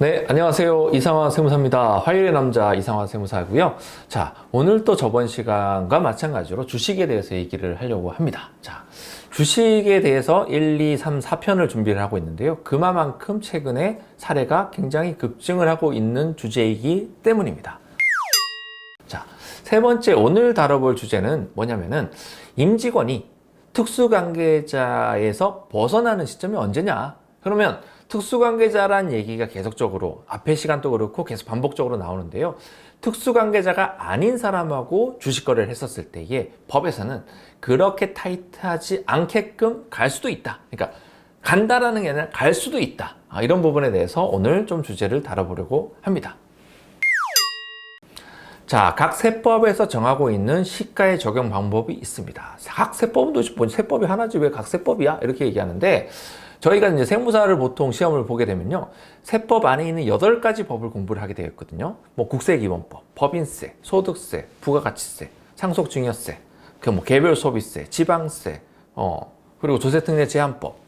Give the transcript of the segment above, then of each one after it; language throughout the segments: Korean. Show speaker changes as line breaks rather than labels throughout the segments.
네, 안녕하세요. 이상화 세무사입니다. 화요일의 남자 이상화 세무사고요. 자, 오늘 또 저번 시간과 마찬가지로 주식에 대해서 얘기를 하려고 합니다. 자, 주식에 대해서 1, 2, 3, 4편을 준비를 하고 있는데요. 그만큼 최근에 사례가 굉장히 급증을 하고 있는 주제이기 때문입니다. 자, 세 번째 오늘 다뤄볼 주제는 뭐냐면은 임직원이 특수관계자에서 벗어나는 시점이 언제냐? 그러면 특수관계자란 얘기가 계속적으로 앞에 시간도 그렇고 계속 반복적으로 나오는데요. 특수관계자가 아닌 사람하고 주식거래를 했었을 때에 법에서는 그렇게 타이트하지 않게끔 갈 수도 있다. 그러니까 간다라는 게 아니라 갈 수도 있다. 이런 부분에 대해서 오늘 좀 주제를 다뤄보려고 합니다. 자, 각 세법에서 정하고 있는 시가의 적용 방법이 있습니다. 각 세법은 도대체 뭔 세법이 하나지 왜 각 세법이야? 이렇게 얘기하는데 저희가 이제 세무사를 보통 시험을 보게 되면요. 세법 안에 있는 8가지 법을 공부를 하게 되었거든요. 뭐 국세기본법, 법인세, 소득세, 부가가치세, 상속증여세, 개별 소비세, 지방세, 그리고 조세특례 제한법,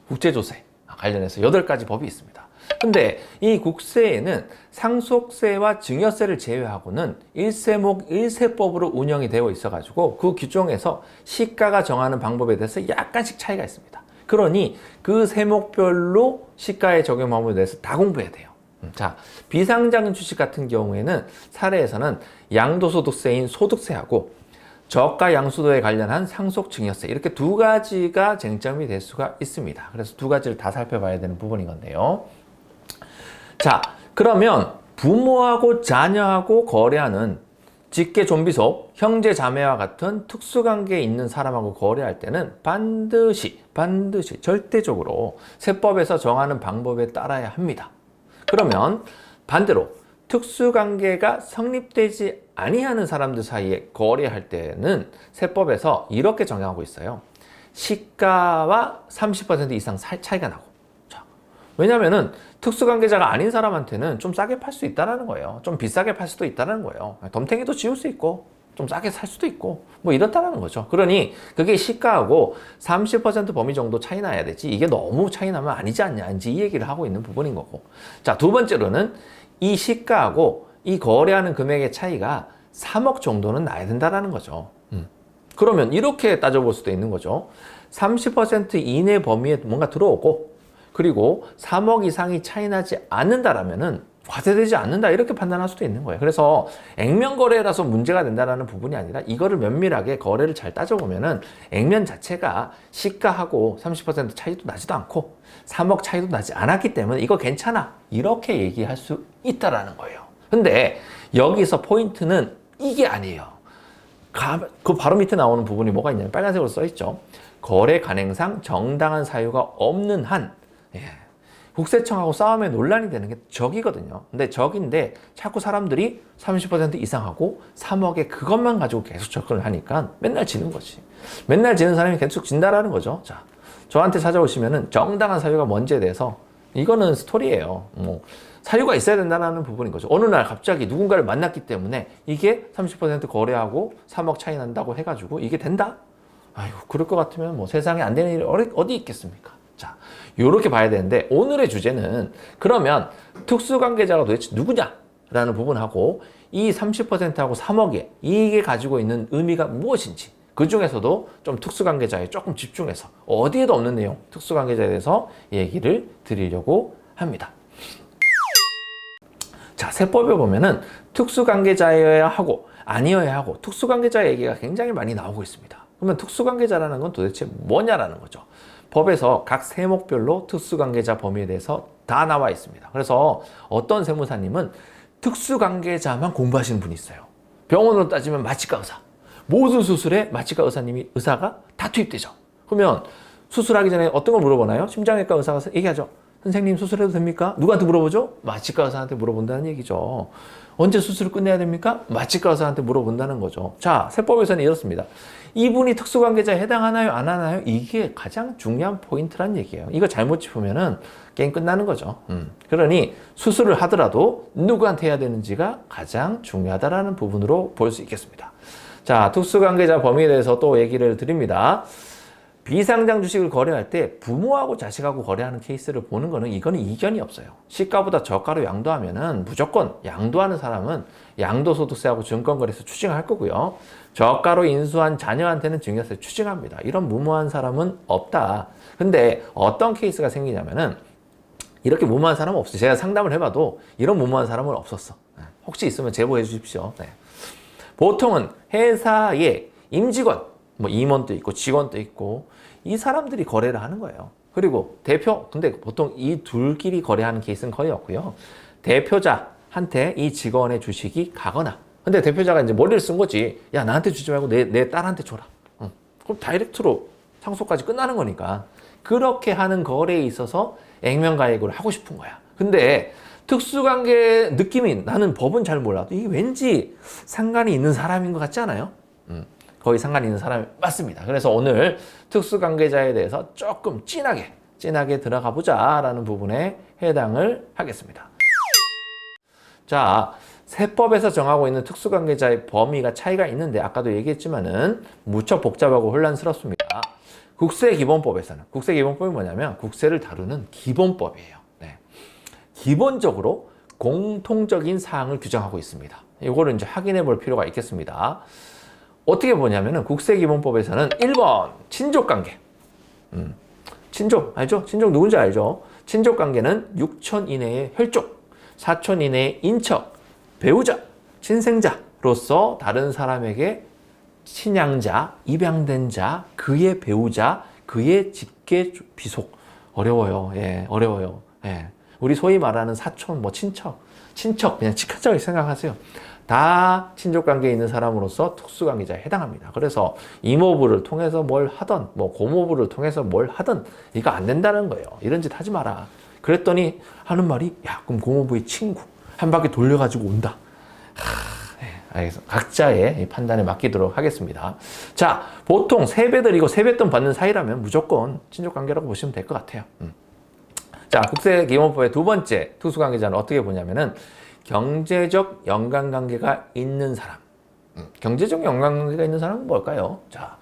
국제조세 관련해서 8가지 법이 있습니다. 근데 이 국세에는 상속세와 증여세를 제외하고는 1세목 1세법으로 운영이 되어 있어가지고 그 규정에서 시가가 정하는 방법에 대해서 약간씩 차이가 있습니다. 그러니 그 세목별로 시가의 적용 방법에 대해서 다 공부해야 돼요. 자, 비상장 주식 같은 경우에는 사례에서는 양도소득세인 소득세하고 저가 양수도에 관련한 상속증여세 이렇게 두 가지가 쟁점이 될 수가 있습니다. 그래서 두 가지를 다 살펴봐야 되는 부분인 건데요. 자, 그러면 부모하고 자녀하고 거래하는 직계 좀비속, 형제 자매와 같은 특수관계에 있는 사람하고 거래할 때는 반드시 절대적으로 세법에서 정하는 방법에 따라야 합니다. 그러면 반대로 특수관계가 성립되지 아니하는 사람들 사이에 거래할 때는 세법에서 이렇게 정하고 있어요. 시가와 30% 이상 차이가 나고. 왜냐면은 특수관계자가 아닌 사람한테는 좀 싸게 팔 수 있다는 거예요. 좀 비싸게 팔 수도 있다는 거예요. 덤탱이도 지울 수 있고 좀 싸게 살 수도 있고 뭐 이렇다는 거죠. 그러니 그게 시가하고 30% 범위 정도 차이 나야 되지 이게 너무 차이 나면 아니지 않냐 이제 이 얘기를 하고 있는 부분인 거고. 자, 두 번째로는 이 시가하고 이 거래하는 금액의 차이가 3억 정도는 나야 된다는 거죠. 그러면 이렇게 따져볼 수도 있는 거죠. 30% 이내 범위에 뭔가 들어오고 그리고 3억 이상이 차이 나지 않는다라면은 과세되지 않는다 이렇게 판단할 수도 있는 거예요. 그래서 액면 거래라서 문제가 된다는 부분이 아니라 이거를 면밀하게 거래를 잘 따져보면은 액면 자체가 시가하고 30% 차이도 나지도 않고 3억 차이도 나지 않았기 때문에 이거 괜찮아 이렇게 얘기할 수 있다라는 거예요. 근데 여기서 포인트는 이게 아니에요. 그 바로 밑에 나오는 부분이 뭐가 있냐면 빨간색으로 써 있죠. 거래 간행상 정당한 사유가 없는 한 국세청하고 싸움에 논란이 되는 게 적이거든요. 근데 적인데 자꾸 사람들이 30% 이상하고 3억에 그것만 가지고 계속 접근을 하니까 맨날 지는 거지. 맨날 지는 사람이 계속 진다라는 거죠. 자, 저한테 찾아오시면은 정당한 사유가 뭔지에 대해서 이거는 스토리예요. 사유가 있어야 된다는 부분인 거죠. 어느 날 갑자기 누군가를 만났기 때문에 이게 30% 거래하고 3억 차이 난다고 해가지고 이게 된다? 아이고, 그럴 것 같으면 뭐 세상에 안 되는 일이 어디 있겠습니까? 자, 요렇게 봐야 되는데 오늘의 주제는 그러면 특수관계자가 도대체 누구냐라는 부분하고 이 30%하고 3억에 이게 가지고 있는 의미가 무엇인지 그 중에서도 좀 특수관계자에 조금 집중해서 어디에도 없는 내용 특수관계자에 대해서 얘기를 드리려고 합니다. 자, 세법에 보면은 특수관계자여야 하고 아니어야 하고 특수관계자 얘기가 굉장히 많이 나오고 있습니다. 그러면 특수관계자라는 건 도대체 뭐냐라는 거죠. 법에서 각 세목별로 특수관계자 범위에 대해서 다 나와 있습니다. 그래서 어떤 세무사님은 특수관계자만 공부하시는 분이 있어요. 병원으로 따지면 마취과 의사. 모든 수술에 마취과 의사가 다 투입되죠. 그러면 수술하기 전에 어떤 걸 물어보나요? 심장외과 의사가 얘기하죠. 선생님 수술해도 됩니까? 누구한테 물어보죠? 마취과 의사한테 물어본다는 얘기죠. 언제 수술을 끝내야 됩니까? 마취과 의사한테 물어본다는 거죠. 자, 세법에서는 이렇습니다. 이분이 특수관계자에 해당하나요? 안 하나요? 이게 가장 중요한 포인트란 얘기예요. 이거 잘못 짚으면은 게임 끝나는 거죠. 그러니 수술을 하더라도 누구한테 해야 되는지가 가장 중요하다라는 부분으로 볼 수 있겠습니다. 자, 특수관계자 범위에 대해서 또 얘기를 드립니다. 비상장 주식을 거래할 때 부모하고 자식하고 거래하는 케이스를 보는 거는 이거는 이견이 없어요. 시가보다 저가로 양도하면은 무조건 양도하는 사람은 양도소득세하고 증권거래세 추징할 거고요. 저가로 인수한 자녀한테는 증여세 추징합니다. 이런 무모한 사람은 없다. 근데 어떤 케이스가 생기냐면은 이렇게 무모한 사람은 없어요. 제가 상담을 해봐도 이런 무모한 사람은 없었어. 혹시 있으면 제보해 주십시오. 네. 보통은 회사의 임직원, 뭐 임원도 있고 직원도 있고 이 사람들이 거래를 하는 거예요. 그리고 대표, 근데 보통 이 둘끼리 거래하는 케이스는 거의 없고요. 대표자한테 이 직원의 주식이 가거나, 근데 대표자가 이제 머리를 쓴 거지. 야, 나한테 주지 말고 내 딸한테 줘라. 그럼 다이렉트로 상속까지 끝나는 거니까. 그렇게 하는 거래에 있어서 액면가액으로 하고 싶은 거야. 근데 특수관계 느낌이, 나는 법은 잘 몰라도 이게 왠지 상관이 있는 사람인 것 같지 않아요? 거의 상관이 있는 사람이 맞습니다. 그래서 오늘 특수관계자에 대해서 조금 진하게 들어가 보자라는 부분에 해당을 하겠습니다. 자, 세법에서 정하고 있는 특수관계자의 범위가 차이가 있는데 아까도 얘기했지만은 무척 복잡하고 혼란스럽습니다. 국세기본법에서는, 국세기본법이 뭐냐면 국세를 다루는 기본법이에요. 네. 기본적으로 공통적인 사항을 규정하고 있습니다. 이거를 이제 확인해 볼 필요가 있겠습니다. 어떻게 보냐면은 국세기본법에서는 1번 친족관계. 친족 알죠? 친족 누군지 알죠? 친족관계는 6천 이내의 혈족, 4천 이내의 인척, 배우자, 친생자로서 다른 사람에게 친양자, 입양된 자, 그의 배우자, 그의 직계 비속. 어려워요. 예, 어려워요. 예. 우리 소위 말하는 사촌, 뭐 친척, 그냥 친척을 생각하세요. 다 친족관계에 있는 사람으로서 특수관계자에 해당합니다. 그래서 이모부를 통해서 뭘 하던, 뭐 고모부를 통해서 뭘 하던, 이거 안 된다는 거예요. 이런 짓 하지 마라. 그랬더니 하는 말이, 야, 그럼 고모부의 친구 한 바퀴 돌려가지고 온다. 알겠습니다. 각자의 판단에 맡기도록 하겠습니다. 자, 보통 세배들이고 세뱃돈 받는 사이라면 무조건 친족관계라고 보시면 될 것 같아요. 자, 국세기본법의 두 번째 특수관계자는 어떻게 보냐면은 경제적 연관관계가 있는 사람. 경제적 연관관계가 있는 사람은 뭘까요? 자,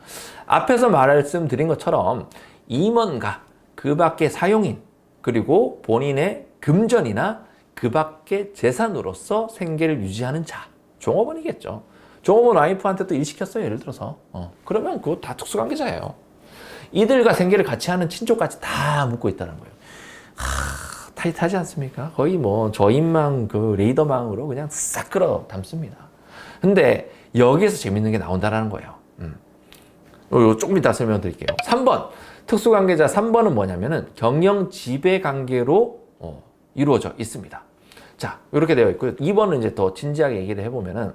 앞에서 말씀드린 것처럼 임원과 그 밖의 사용인, 그리고 본인의 금전이나 그 밖의 재산으로서 생계를 유지하는 자. 종업원이겠죠. 종업원 와이프한테 또 일 시켰어요. 예를 들어서. 그러면 그거 다 특수관계자예요. 이들과 생계를 같이 하는 친족까지 다 묻고 있다는 거예요. 타이트하지 않습니까? 거의 뭐 저인망 그 레이더망으로 그냥 싹 끌어 담습니다. 근데 여기에서 재밌는 게 나온다라는 거예요. 조금 이따 설명드릴게요. 3번 특수관계자 3번은 뭐냐면은 경영 지배 관계로 이루어져 있습니다. 자, 이렇게 되어 있고요. 2번은 이제 더 진지하게 얘기를 해보면은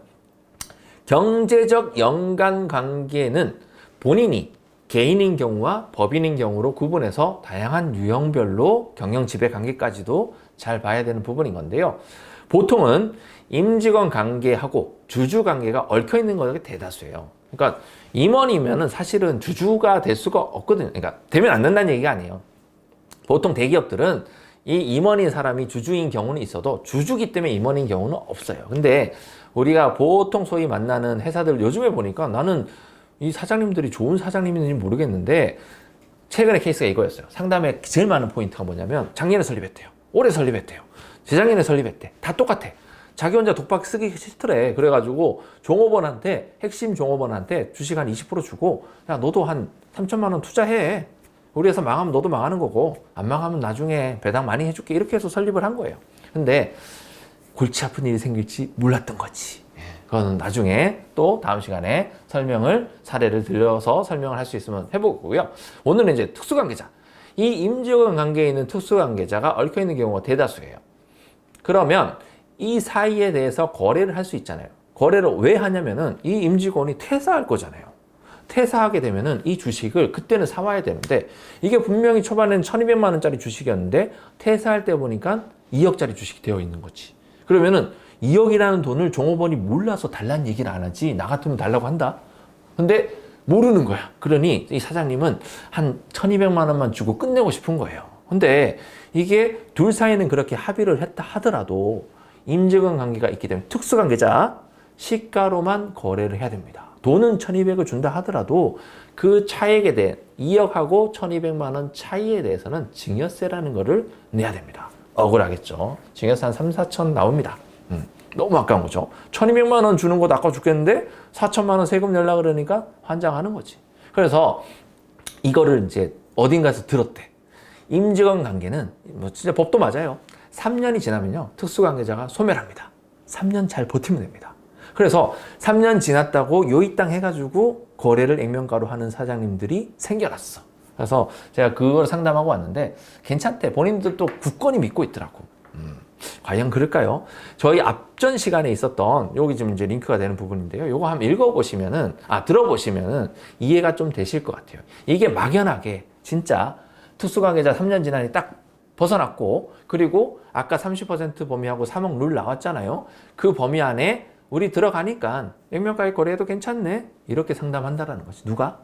경제적 연관 관계는 본인이 개인인 경우와 법인인 경우로 구분해서 다양한 유형별로 경영 지배 관계까지도 잘 봐야 되는 부분인 건데요. 보통은 임직원 관계하고 주주 관계가 얽혀 있는 것이 대다수예요. 그러니까 임원이면은 사실은 주주가 될 수가 없거든요. 그러니까 되면 안 된다는 얘기가 아니에요. 보통 대기업들은 이 임원인 사람이 주주인 경우는 있어도 주주기 때문에 임원인 경우는 없어요. 근데 우리가 보통 소위 만나는 회사들 요즘에 보니까 나는 이 사장님들이 좋은 사장님인지 모르겠는데 최근에 케이스가 이거였어요. 상담에 제일 많은 포인트가 뭐냐면 작년에 설립했대요. 올해 설립했대요. 재작년에 설립했대. 다 똑같아. 자기 혼자 독박 쓰기 싫더래. 그래가지고 종업원한테, 핵심 종업원한테 주식 한 20% 주고 야, 너도 한 3천만 원 투자해. 우리 회사 망하면 너도 망하는 거고 안 망하면 나중에 배당 많이 해줄게. 이렇게 해서 설립을 한 거예요. 근데 골치 아픈 일이 생길지 몰랐던 거지. 그건 나중에 또 다음 시간에 사례를 들려서 설명을 할 수 있으면 해보고요. 오늘은 이제 특수관계자. 이 임직원 관계에 있는 특수관계자가 얽혀있는 경우가 대다수예요. 그러면 이 사이에 대해서 거래를 할 수 있잖아요. 거래를 왜 하냐면은 이 임직원이 퇴사할 거잖아요. 퇴사하게 되면은 이 주식을 그때는 사와야 되는데 이게 분명히 초반에는 1200만 원짜리 주식이었는데 퇴사할 때 보니까 2억짜리 주식이 되어 있는 거지. 그러면은 2억이라는 돈을 종업원이 몰라서 달라는 얘기를 안 하지 나 같으면 달라고 한다. 근데 모르는 거야. 그러니 이 사장님은 한 1200만 원만 주고 끝내고 싶은 거예요. 근데 이게 둘 사이는 그렇게 합의를 했다 하더라도 임직원 관계가 있기 때문에 특수관계자 시가로만 거래를 해야 됩니다. 돈은 1200을 준다 하더라도 그 차액에 대해 2억하고 1200만 원 차이에 대해서는 증여세라는 거를 내야 됩니다. 억울하겠죠. 증여세 한 3, 4천 나옵니다. 너무 아까운 거죠. 1200만 원 주는 것도 아까워 죽겠는데 4천만 원 세금 내려고 그러니까 환장하는 거지. 그래서 이거를 이제 어딘가에서 들었대. 임직원 관계는 뭐 진짜 법도 맞아요. 3년이 지나면요. 특수관계자가 소멸합니다. 3년 잘 버티면 됩니다. 그래서 3년 지났다고 요이땅 해가지고 거래를 액면가로 하는 사장님들이 생겨났어. 그래서 제가 그걸 상담하고 왔는데 괜찮대. 본인들도 굳건히 믿고 있더라고. 과연 그럴까요? 저희 앞전 시간에 있었던 여기 지금 이제 링크가 되는 부분인데요. 요거 한번 읽어보시면은 들어보시면은 이해가 좀 되실 것 같아요. 이게 막연하게 진짜 특수관계자 3년 지나니 딱 벗어났고 그리고 아까 30% 범위하고 3억 룰 나왔잖아요. 그 범위 안에 우리 들어가니까 액면가액 거래해도 괜찮네. 이렇게 상담한다라는 거지. 누가?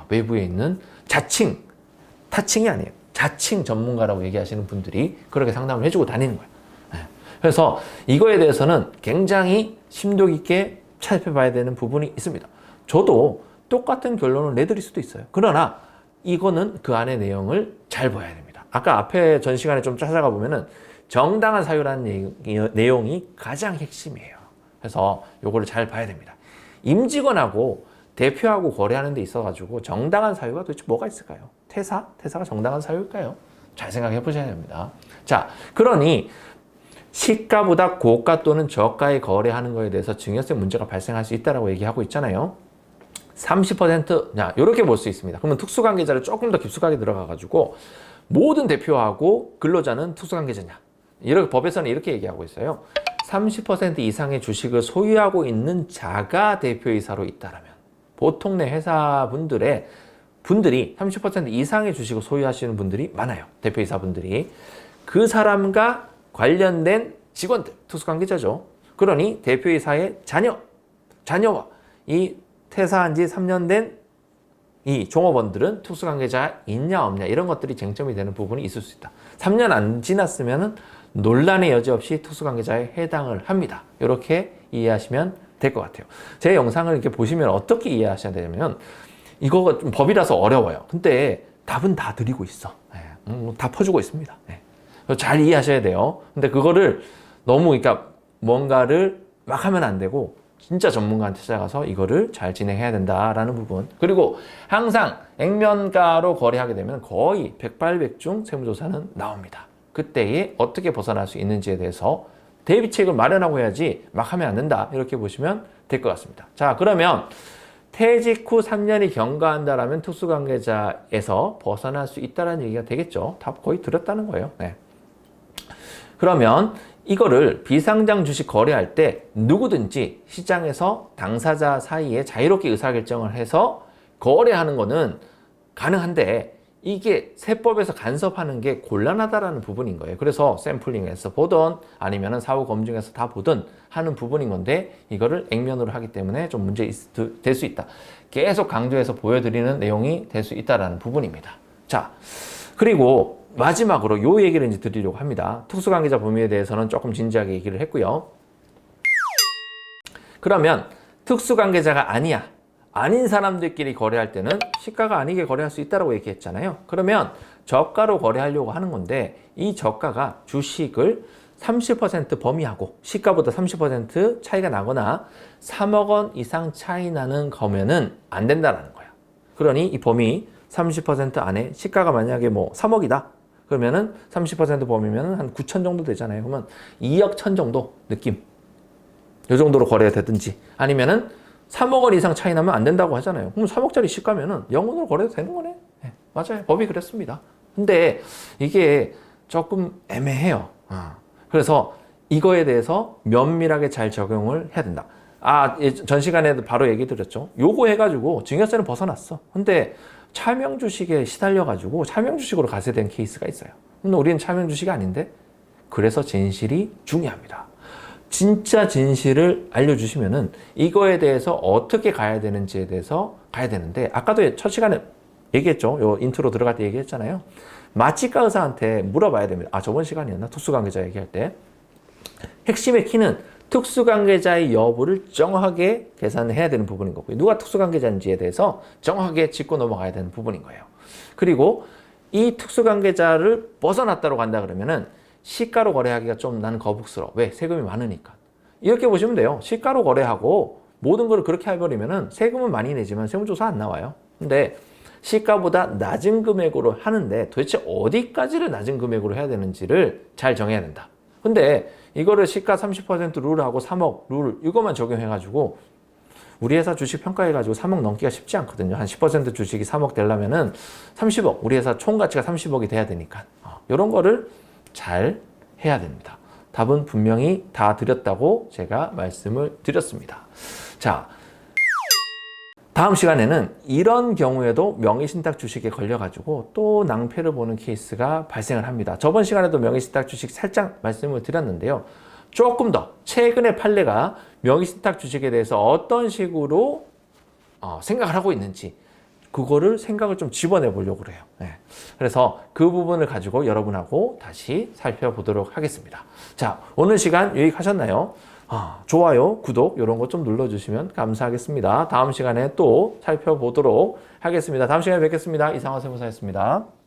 외부에 있는 자칭, 타칭이 아니에요. 자칭 전문가라고 얘기하시는 분들이 그렇게 상담을 해주고 다니는 거예요. 그래서 이거에 대해서는 굉장히 심도 깊게 살펴봐야 되는 부분이 있습니다. 저도 똑같은 결론을 내드릴 수도 있어요. 그러나 이거는 그 안의 내용을 잘 봐야 됩니다. 아까 앞에 전 시간에 좀 찾아가 보면은 정당한 사유라는 내용이 가장 핵심이에요. 그래서 요거를 잘 봐야 됩니다. 임직원하고 대표하고 거래하는 데 있어가지고 정당한 사유가 도대체 뭐가 있을까요? 퇴사가 정당한 사유일까요? 잘 생각해 보셔야 됩니다. 자, 그러니 시가보다 고가 또는 저가에 거래하는 거에 대해서 증여세 문제가 발생할 수 있다고 얘기하고 있잖아요. 30%, 이렇게 볼 수 있습니다. 그러면 특수관계자를 조금 더 깊숙하게 들어가가지고 모든 대표하고 근로자는 특수관계자냐? 이렇게 법에서는 이렇게 얘기하고 있어요. 30% 이상의 주식을 소유하고 있는 자가 대표이사로 있다라면 보통 내 회사분들이 30% 이상의 주식을 소유하시는 분들이 많아요. 대표이사분들이. 그 사람과 관련된 직원들, 특수관계자죠. 그러니 대표이사의 자녀와 이 퇴사한 지 3년 된 이 종업원들은 특수관계자 있냐 없냐 이런 것들이 쟁점이 되는 부분이 있을 수 있다. 3년 안 지났으면 논란의 여지 없이 특수관계자에 해당을 합니다. 이렇게 이해하시면 될 것 같아요. 제 영상을 이렇게 보시면 어떻게 이해하셔야 되냐면 이거가 좀 법이라서 어려워요. 근데 답은 다 드리고 있어. 다 퍼주고 있습니다. 잘 이해하셔야 돼요. 근데 그거를 너무 그러니까 뭔가를 막 하면 안 되고 진짜 전문가한테 찾아가서 이거를 잘 진행해야 된다라는 부분. 그리고 항상 액면가로 거래하게 되면 거의 백발백중 세무조사는 나옵니다. 그때에 어떻게 벗어날 수 있는지에 대해서 대비책을 마련하고 해야지 막 하면 안 된다. 이렇게 보시면 될 것 같습니다. 자, 그러면 퇴직 후 3년이 경과한다라면 특수관계자에서 벗어날 수 있다는 얘기가 되겠죠. 다 거의 들었다는 거예요. 그러면 이거를 비상장 주식 거래할 때 누구든지 시장에서 당사자 사이에 자유롭게 의사결정을 해서 거래하는 거는 가능한데 이게 세법에서 간섭하는 게 곤란하다라는 부분인 거예요. 그래서 샘플링에서 보든 아니면 사후 검증에서 다 보든 하는 부분인 건데 이거를 액면으로 하기 때문에 좀 문제 될 수 있다. 계속 강조해서 보여드리는 내용이 될 수 있다라는 부분입니다. 자, 그리고 마지막으로 요 얘기를 이제 드리려고 합니다. 특수관계자 범위에 대해서는 조금 진지하게 얘기를 했고요. 그러면 특수관계자가 아닌 사람들끼리 거래할 때는 시가가 아니게 거래할 수 있다고 얘기했잖아요. 그러면 저가로 거래하려고 하는 건데 이 저가가 주식을 30% 범위하고 시가보다 30% 차이가 나거나 3억 원 이상 차이 나는 거면은 안 된다는 거야. 그러니 이 범위 30% 안에 시가가 만약에 뭐 3억이다. 그러면은 30% 범위면은 한 9천 정도 되잖아요. 그러면 2억 천 정도 느낌. 이 정도로 거래가 되든지 아니면은 3억 원 이상 차이 나면 안 된다고 하잖아요. 그럼 3억짜리 시가면은 0원으로 거래도 되는 거네. 맞아요. 법이 그랬습니다. 근데 이게 조금 애매해요. 그래서 이거에 대해서 면밀하게 잘 적용을 해야 된다. 전 시간에도 바로 얘기 드렸죠. 요거 해가지고 증여세는 벗어났어. 근데 차명 주식에 시달려가지고 차명 주식으로 가세된 케이스가 있어요. 근데 우리는 차명 주식이 아닌데 그래서 진실이 중요합니다. 진짜 진실을 알려주시면은 이거에 대해서 어떻게 가야 되는지에 대해서 가야 되는데 아까도 첫 시간에 얘기했죠. 요 인트로 들어갈 때 얘기했잖아요. 마취과 의사한테 물어봐야 됩니다. 저번 시간이었나? 특수관계자 얘기할 때. 핵심의 키는 특수관계자의 여부를 정확하게 계산해야 되는 부분인 거고요. 누가 특수관계자인지에 대해서 정확하게 짚고 넘어가야 되는 부분인 거예요. 그리고 이 특수관계자를 벗어났다고 간다 그러면은 시가로 거래하기가 좀 나는 거북스러워. 왜? 세금이 많으니까. 이렇게 보시면 돼요. 시가로 거래하고 모든 걸 그렇게 해버리면은 세금은 많이 내지만 세무조사 안 나와요. 근데 시가보다 낮은 금액으로 하는데 도대체 어디까지를 낮은 금액으로 해야 되는지를 잘 정해야 된다. 근데 이거를 시가 30% 룰하고 3억 룰 이것만 적용해가지고 우리 회사 주식 평가해가지고 3억 넘기가 쉽지 않거든요. 한 10% 주식이 3억 되려면은 30억, 우리 회사 총 가치가 30억이 돼야 되니까 이런 거를 잘 해야 됩니다. 답은 분명히 다 드렸다고 제가 말씀을 드렸습니다. 자, 다음 시간에는 이런 경우에도 명의신탁 주식에 걸려가지고 또 낭패를 보는 케이스가 발생을 합니다. 저번 시간에도 명의신탁 주식 살짝 말씀을 드렸는데요. 조금 더 최근의 판례가 명의신탁 주식에 대해서 어떤 식으로 생각을 하고 있는지 그거를 생각을 좀 집어내 보려고 그래요. 네. 그래서 그 부분을 가지고 여러분하고 다시 살펴보도록 하겠습니다. 자, 오늘 시간 유익하셨나요? 좋아요, 구독 이런 거 좀 눌러주시면 감사하겠습니다. 다음 시간에 또 살펴보도록 하겠습니다. 다음 시간에 뵙겠습니다. 이상화 세무사였습니다.